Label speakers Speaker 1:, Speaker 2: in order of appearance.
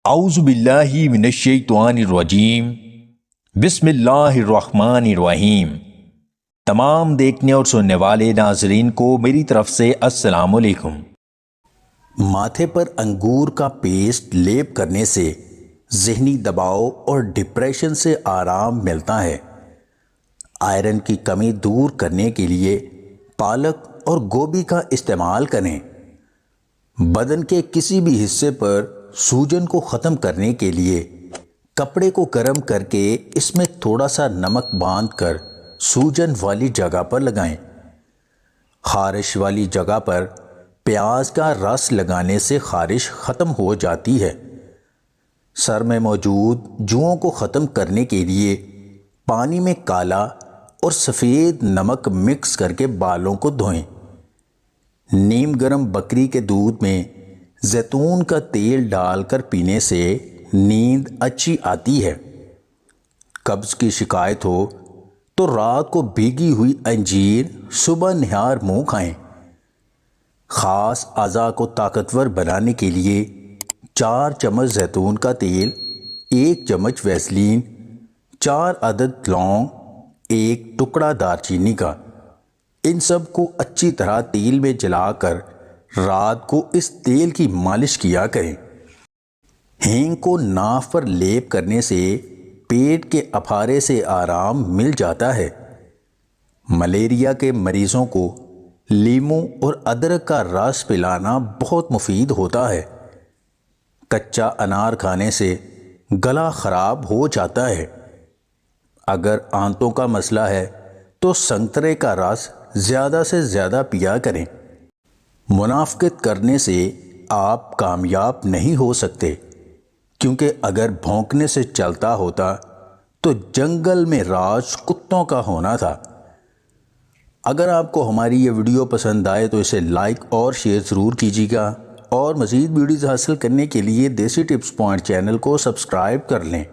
Speaker 1: اعوذ باللہ من الشیطان الرجیم بسم اللہ الرحمن الرحیم۔ تمام دیکھنے اور سننے والے ناظرین کو میری طرف سے السلام علیکم۔
Speaker 2: ماتھے پر انگور کا پیسٹ لیپ کرنے سے ذہنی دباؤ اور ڈپریشن سے آرام ملتا ہے۔ آئرن کی کمی دور کرنے کے لیے پالک اور گوبھی کا استعمال کریں۔ بدن کے کسی بھی حصے پر سوجن کو ختم کرنے کے لیے کپڑے کو گرم کر کے اس میں تھوڑا سا نمک باندھ کر سوجن والی جگہ پر لگائیں۔ خارش والی جگہ پر پیاز کا رس لگانے سے خارش ختم ہو جاتی ہے۔ سر میں موجود جوؤں کو ختم کرنے کے لیے پانی میں کالا اور سفید نمک مکس کر کے بالوں کو دھوئیں۔ نیم گرم بکری کے دودھ میں زیتون کا تیل ڈال کر پینے سے نیند اچھی آتی ہے۔ قبض کی شکایت ہو تو رات کو بھیگی ہوئی انجیر صبح نہار منہ کھائیں۔ خاص اعضاء کو طاقتور بنانے کے لیے 4 چمچ زیتون کا تیل، 1 چمچ ویسلین، 4 عدد لونگ، 1 ٹکڑا دار چینی کا، ان سب کو اچھی طرح تیل میں جلا کر رات کو اس تیل کی مالش کیا کریں۔ ہینگ کو ناف پر لیپ کرنے سے پیٹ کے افارے سے آرام مل جاتا ہے۔ ملیریا کے مریضوں کو لیموں اور ادرک کا رس پلانا بہت مفید ہوتا ہے۔ کچا انار کھانے سے گلا خراب ہو جاتا ہے۔ اگر آنتوں کا مسئلہ ہے تو سنترے کا رس زیادہ سے زیادہ پیا کریں۔ منافقت کرنے سے آپ کامیاب نہیں ہو سکتے، کیونکہ اگر بھونکنے سے چلتا ہوتا تو جنگل میں راج کتوں کا ہونا تھا۔ اگر آپ کو ہماری یہ ویڈیو پسند آئے تو اسے لائک اور شیئر ضرور کیجیے گا، اور مزید ویڈیوز حاصل کرنے کے لیے دیسی ٹپس پوائنٹ چینل کو سبسکرائب کر لیں۔